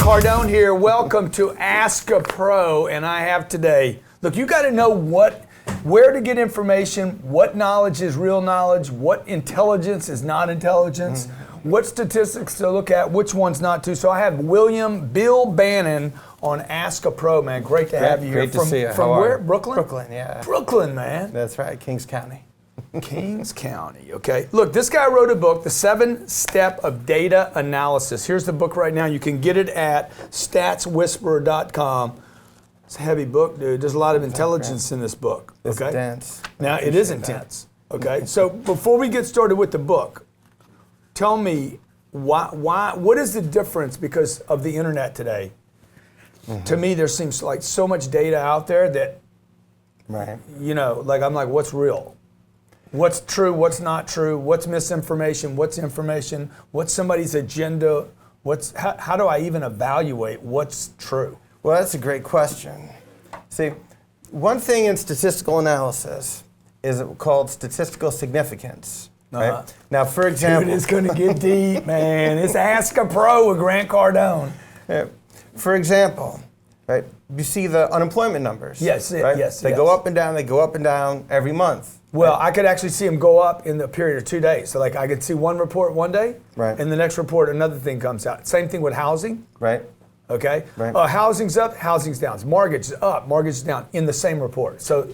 Cardone here. Welcome to Ask a Pro, and I have today, look, you got to know where to get information, what knowledge is real knowledge, what intelligence is not intelligence, what statistics to look at, which ones not to. So I have Bill Bannon on Ask a Pro, man. Great to have you here. Great to see you. From where? Brooklyn? Brooklyn, yeah. Brooklyn, man. That's right, Kings County. Kings County, okay. Look, this guy wrote a book, The 7-Step of Data Analysis. Here's the book right now. You can get it at statswhisperer.com. It's a heavy book, dude. There's a lot of intelligence in this book. It's okay? dense. Now, it is intense, okay? So before we get started with the book, tell me what is the difference because of the internet today? To me, there seems like so much data out there that, you know, like I'm like, what's real? What's true, what's not true, what's misinformation, what's information, what's somebody's agenda, how do I even evaluate what's true? Well, that's a great question. See, one thing in statistical analysis is called statistical significance. Right? Now, for example... Dude, it's going to get deep, man. It's Ask a Pro with Grant Cardone. For example, right, you see the unemployment numbers. Yes, right? yes. They go up and down, every month. Well, I could actually see them go up in the period of 2 days. So like I could see one report one day, and the next report another thing comes out. Same thing with housing. Right. Okay? Right. Housing's up, housing's down. Mortgage is up, mortgage is down in the same report. So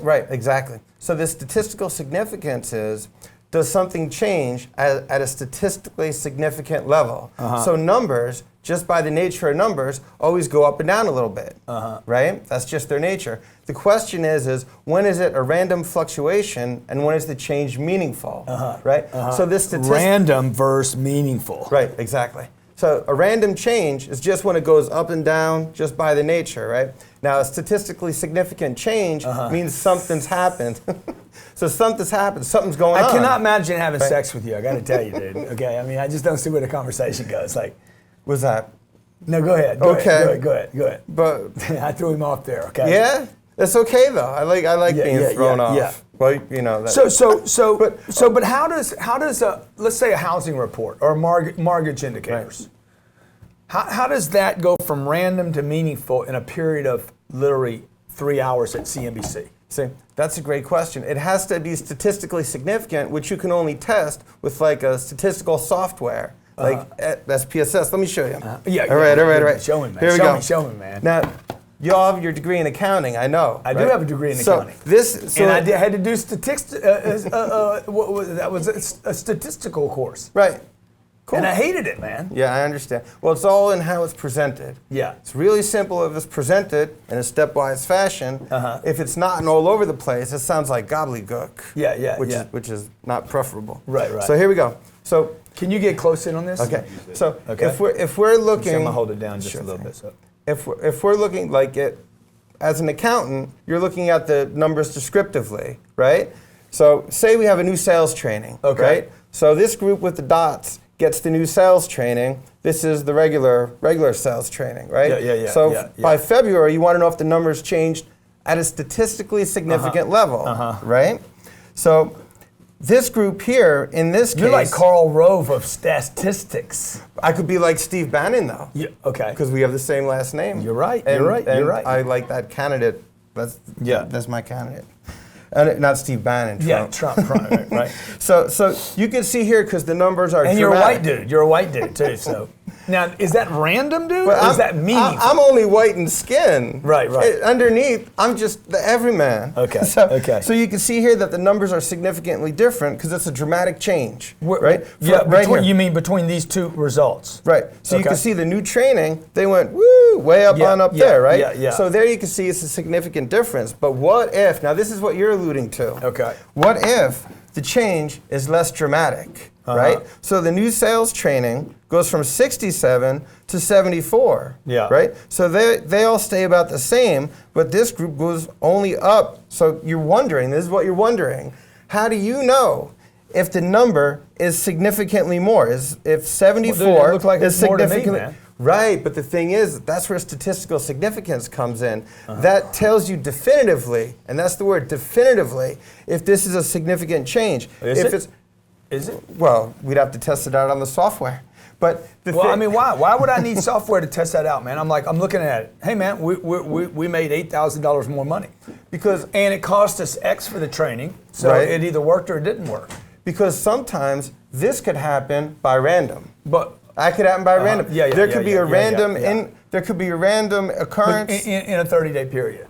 right, exactly. So the statistical significance is, does something change at a statistically significant level? So numbers, just by the nature of numbers, always go up and down a little bit, right? That's just their nature. The question is when is it a random fluctuation and when is the change meaningful, right? So this random versus meaningful. Right, exactly. So a random change is just when it goes up and down just by the nature, right? Now a statistically significant change means something's happened. So something's happened, something's going on. I cannot imagine having sex with you, I gotta tell you, dude. Okay, I mean, I just don't see where the conversation goes. Like, what's that? No, go ahead. Go ahead. But I threw him off there, okay? Yeah? It's okay though. I like being thrown off. Yeah. Well, you know. But how does let's say a housing report or mortgage indicators, how does that go from random to meaningful in a period of literally 3 hours at CNBC? See, that's a great question. It has to be statistically significant, which you can only test with like a statistical software. Like SPSS. Let me show you. All right. Show me, man. Here we go. Show me, man. Now, you all have your degree in accounting, I know. I do have a degree in accounting. And I had to do statistics. That was a statistical course. Right. Cool. And I hated it, man. Yeah, I understand. Well, it's all in how it's presented. Yeah. It's really simple if it's presented in a stepwise fashion. If it's not and all over the place, it sounds like gobbledygook. Which is not preferable. Right. So here we go. So can you get close in on this? Okay. So if we're looking, I'm gonna hold it down just a little bit. So if we're looking like it as an accountant, you're looking at the numbers descriptively, right? So say we have a new sales training, right? So this group with the dots gets the new sales training. This is the regular sales training, right? So by February, you want to know if the numbers changed at a statistically significant level, right? So this group here, in this case... You're like Karl Rove of statistics. I could be like Steve Bannon, though. Yeah, okay. Because we have the same last name. You're right, you're right. I like that candidate. That's my candidate. Not Steve Bannon, Trump. Yeah, Trump, right. So you can see here, because the numbers are And dramatic. You're a white dude, too, so... Now, is that random, dude, or is that meaningful? I'm only white in skin. Right. Underneath, I'm just the everyman. Okay, So you can see here that the numbers are significantly different because it's a dramatic change, right? You mean between these two results? Right. So you can see the new training, they went way up there, right? Yeah. So there you can see it's a significant difference. But what if, now this is what you're alluding to. Okay. What if the change is less dramatic, right? So the new sales training goes from 67 to 74, right? So they all stay about the same, but this group goes only up. So you're wondering, this is what you're wondering, how do you know if the number is significally more? If 74 is significantly... Right, but the thing is, that's where statistical significance comes in. That tells you definitively, and that's the word, definitively, if this is a significant change. Is it? Well, we'd have to test it out on the software. But I mean, why? Why would I need software to test that out, man? I'm looking at it. Hey, man, we made $8,000 more money and it cost us X for the training, so it either worked or it didn't work. Because sometimes this could happen by random. But that could happen by random. There could be a random there could be a random occurrence in a 30-day period.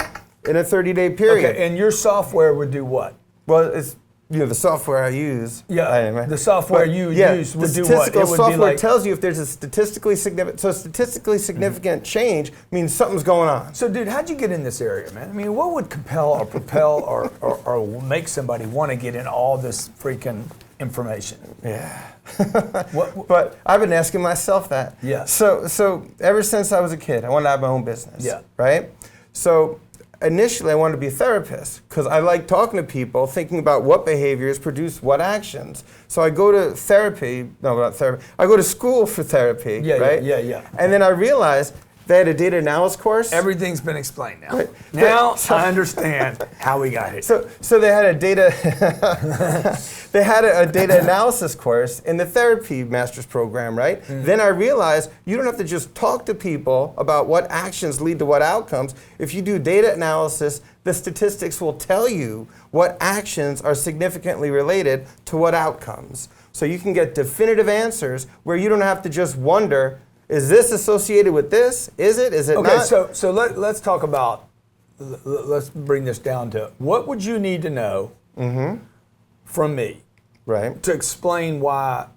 In a 30-day period. Okay, and your software would do what? Well, it's the software I use. Yeah, the software you use would do what? Statistical software tells you if there's a statistically significant. So statistically significant change means something's going on. So, dude, how'd you get in this area, man? I mean, what would compel or propel or make somebody want to get in all this freaking information? Yeah. But I've been asking myself that. Yeah. So ever since I was a kid, I wanted to have my own business. Yeah. Right? So initially, I wanted to be a therapist because I like talking to people, thinking about what behaviors produce what actions. So I go to therapy. No, not therapy. I go to school for therapy. Yeah, right? Yeah. And then I realized they had a data analysis course. Everything's been explained now. Right. Now I understand how we got here. So they had a data data analysis course in the therapy master's program, right? Mm-hmm. Then I realized you don't have to just talk to people about what actions lead to what outcomes. If you do data analysis, the statistics will tell you what actions are significantly related to what outcomes. So you can get definitive answers where you don't have to just wonder, is this associated with this? Is it? Is it not? Okay, so let's talk about, let's bring this down to, what would you need to know from me to explain why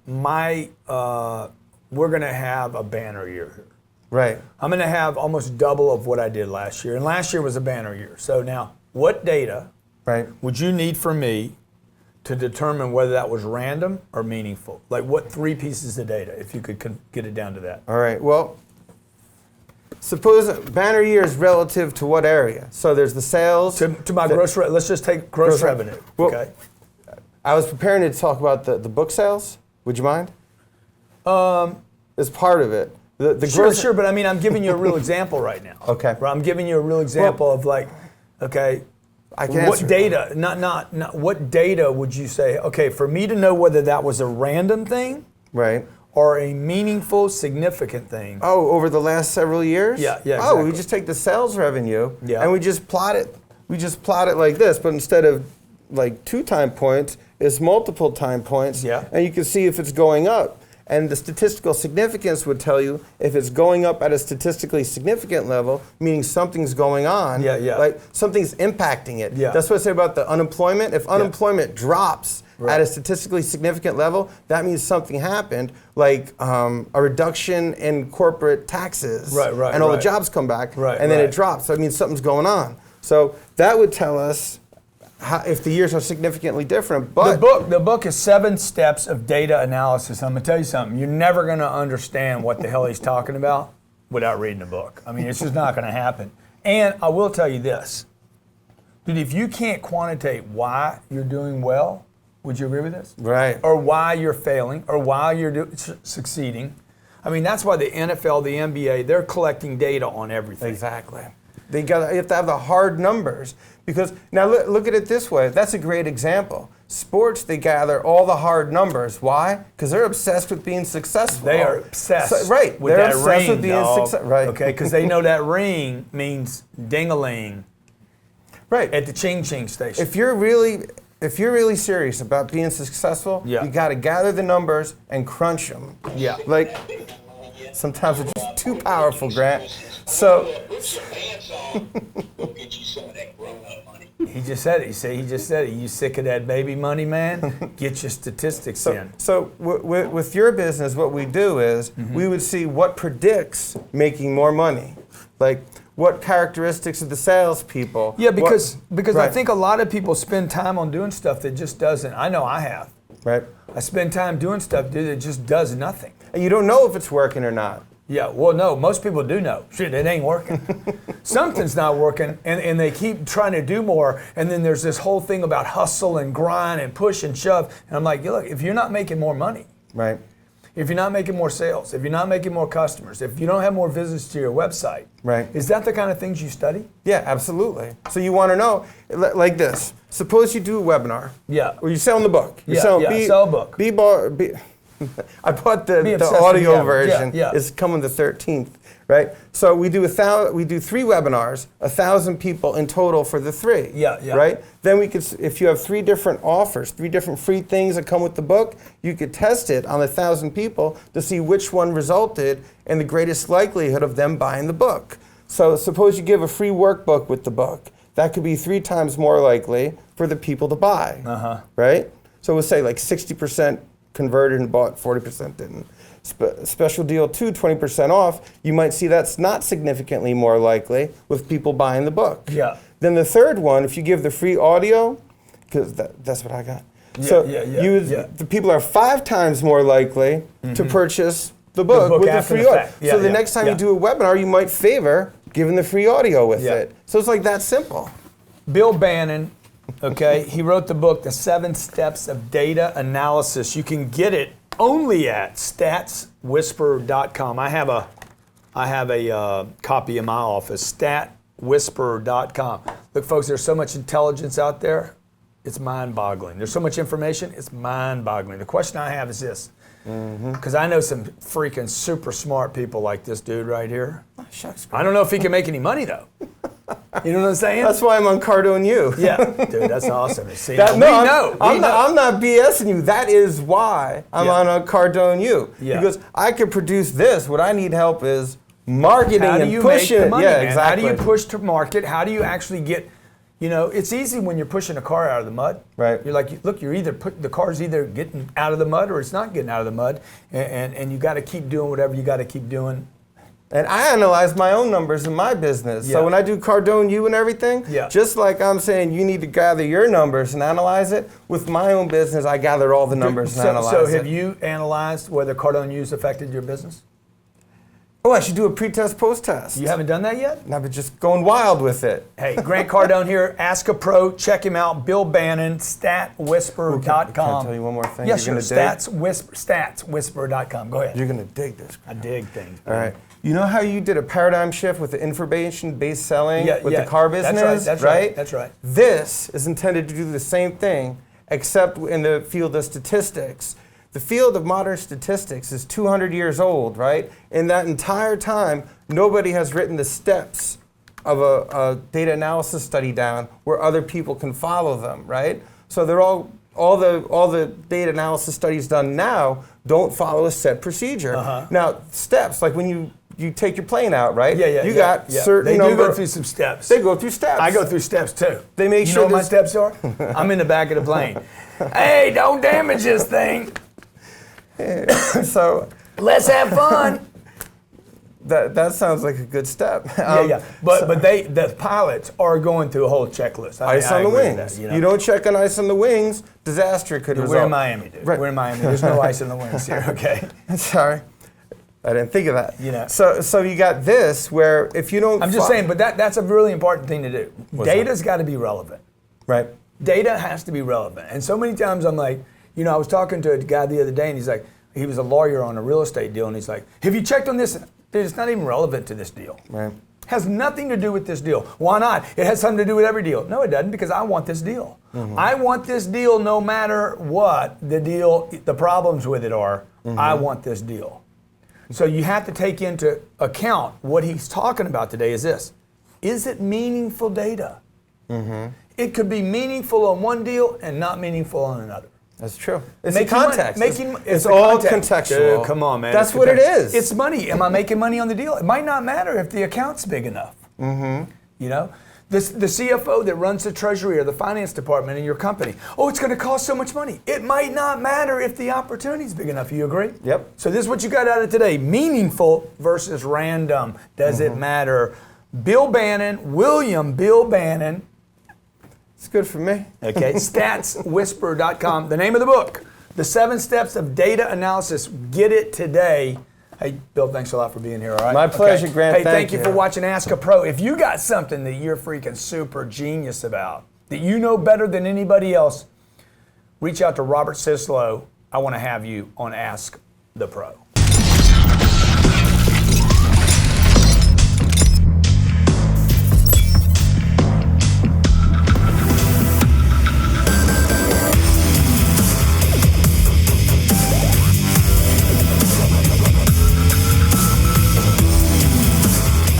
we're going to have a banner year here? Right. I'm going to have almost double of what I did last year, and last year was a banner year. So now, what data would you need from me to determine whether that was random or meaningful? Like what 3 pieces of data, if you could get it down to that? All right, well, suppose banner year is relative to what area? So there's the sales. To my gross revenue. Let's just take gross revenue, well, okay? I was preparing to talk about the book sales. Would you mind? As part of it. Sure, but I mean, I'm giving you a real example right now. Okay. I'm giving you a real example of like, okay, what data, not what data would you say, okay, for me to know whether that was a random thing or a meaningful, significant thing? Oh, over the last several years? Yeah, exactly. Oh, we just take the sales revenue and we just plot it. We just plot it like this, but instead of like 2 time points, it's multiple time points. Yeah. And you can see if it's going up. And the statistical significance would tell you if it's going up at a statistically significant level, meaning something's going on, like something's impacting it. Yeah. That's what I say about the unemployment. If unemployment drops at a statistically significant level, that means something happened, like a reduction in corporate taxes, and all the jobs come back, and then it drops. So it means something's going on. So that would tell us if the years are significantly different. But the book is 7 steps of data analysis. I'm gonna tell you something. You're never gonna understand what the hell he's talking about without reading the book. I mean, it's just not gonna happen. And I will tell you this, dude, if you can't quantitate why you're doing well, would you agree with this? Right. Or why you're failing, or why you're succeeding. I mean, that's why the NFL, the NBA, they're collecting data on everything. Exactly. You have to have the hard numbers. Because now look at it this way. That's a great example. Sports, they gather all the hard numbers. Why? Because they're obsessed with being successful. They are obsessed with they're that obsessed ring, with being successful. Right. Okay, because they know that ring means ding-a-ling. Right. At the ching-ching station. If you're really serious about being successful, you got to gather the numbers and crunch them. Yeah. Like, sometimes it's just too powerful, Grant. So. He just said it. He just said it. You sick of that baby money, man? Get your statistics in. So with your business, what we do is we would see what predicts making more money. Like what characteristics of the salespeople. Yeah, because I think a lot of people spend time on doing stuff that just doesn't. I know I have. Right. I spend time doing stuff, dude, that just does nothing. And you don't know if it's working or not. Yeah, well, no, most people do know. Shit, it ain't working. Something's not working, and they keep trying to do more, and then there's this whole thing about hustle and grind and push and shove, and I'm like, look, if you're not making more money, if you're not making more sales, if you're not making more customers, if you don't have more visits to your website, is that the kind of things you study? Yeah, absolutely. So you want to know, like this, suppose you do a webinar. Yeah. Or you're selling the book. You're sell a book. I bought the obsessed with audio the version. Yeah. It's coming the 13th, right? So we do 3 webinars, 1,000 people in total for the 3. Yeah. Right? Then we could, if you have 3 different offers, 3 different free things that come with the book, you could test it on 1,000 people to see which one resulted in the greatest likelihood of them buying the book. So suppose you give a free workbook with the book. That could be 3 times more likely for the people to buy, right? So we'll say like 60% converted and bought, 40% didn't. Special deal 2, 20% off, you might see that's not significantly more likely with people buying the book. Yeah. Then the third one, if you give the free audio, because that's what I got. The people are 5 times more likely to purchase the book with the free audio. So the next time you do a webinar, you might favor giving the free audio with it. So it's like that simple. Bill Bannon, okay, he wrote the book, The 7 Steps of Data Analysis. You can get it only at statswhisperer.com. I have a copy in my office, statwhisperer.com. Look, folks, there's so much intelligence out there, it's mind-boggling. There's so much information, it's mind-boggling. The question I have is this, because I know some freaking super smart people like this dude right here. Oh, shucks. I don't know if he can make any money, though. You know what I'm saying? That's why I'm on Cardone U. Yeah, dude, that's awesome. See, I'm not BSing you. That is why I'm on a Cardone U. Yeah. Because I could produce this. What I need help is marketing and pushing. Make the money, yeah, man? exactly. How do you push to market? How do you actually get? You know, it's easy when you're pushing a car out of the mud. Right. You're like, look, the car's either getting out of the mud or it's not getting out of the mud, and you got to keep doing whatever you got to keep doing. And I analyze my own numbers in my business. So when I do Cardone U and everything, just like I'm saying you need to gather your numbers and analyze it, with my own business, I gather all the numbers and analyze it. So have you analyzed whether Cardone U's affected your business? Oh, I should do a pre-test, post-test. You haven't done that yet? No, but just going wild with it. Hey, Grant Cardone here, Ask a Pro, check him out, Bill Bannon, statwhisperer.com. Can I tell you one more thing? Yes, sure, statswhisperer.com. Go ahead. You're going to dig this. I dig things. All right. You know how you did a paradigm shift with the information-based selling with the car business? That's right. That's right. This is intended to do the same thing, except in the field of statistics. The field of modern statistics is 200 years old, right? In that entire time, nobody has written the steps of a data analysis study down where other people can follow them, right? So they're all the data analysis studies done now don't follow a set procedure. Now, steps, like when you take your plane out, right? You got certain They do go through some steps. They go through steps. I go through steps too. They make sure you know what my steps are? I'm in the back of the plane. Hey, don't damage this thing. So let's have fun. That sounds like a good step. But the pilots are going through a whole checklist. Ice on the wings. You don't check on ice on the wings, disaster could result. We're in Miami, dude. Right. We're in Miami. There's no ice on the wings here, okay? Sorry. I didn't think of that. You know. So you got this where if you don't... I'm just saying, but that's a really important thing to do. Data's got to be relevant. Right. Data has to be relevant. And so many times I'm like, I was talking to a guy the other day and he's like, he was a lawyer on a real estate deal and he's like, have you checked on this? Dude, it's not even relevant to this deal. Right. Has nothing to do with this deal. Why not? It has something to do with every deal. No, it doesn't, because I want this deal. I want this deal no matter what the problems with it are. I want this deal. So you have to take into account what he's talking about today is this. Is it meaningful data? It could be meaningful on one deal and not meaningful on another. That's true. It's context. It's all contextual. Dude, come on, man. That's what it is. It's money. Am I making money on the deal? It might not matter if the account's big enough. You know, the CFO that runs the treasury or the finance department in your company. Oh, it's going to cost so much money. It might not matter if the opportunity's big enough. You agree? Yep. So this is what you got out of today: meaningful versus random. Does it matter? Bill Bannon, Bill Bannon. It's good for me. Okay, statswhisperer.com. The name of the book, The 7 Steps of Data Analysis. Get it today. Hey, Bill, thanks a lot for being here, all right? My pleasure, Grant. Hey, thank you for watching Ask a Pro. If you got something that you're freaking super genius about, that you know better than anybody else, reach out to Robert Sislow. I want to have you on Ask the Pro.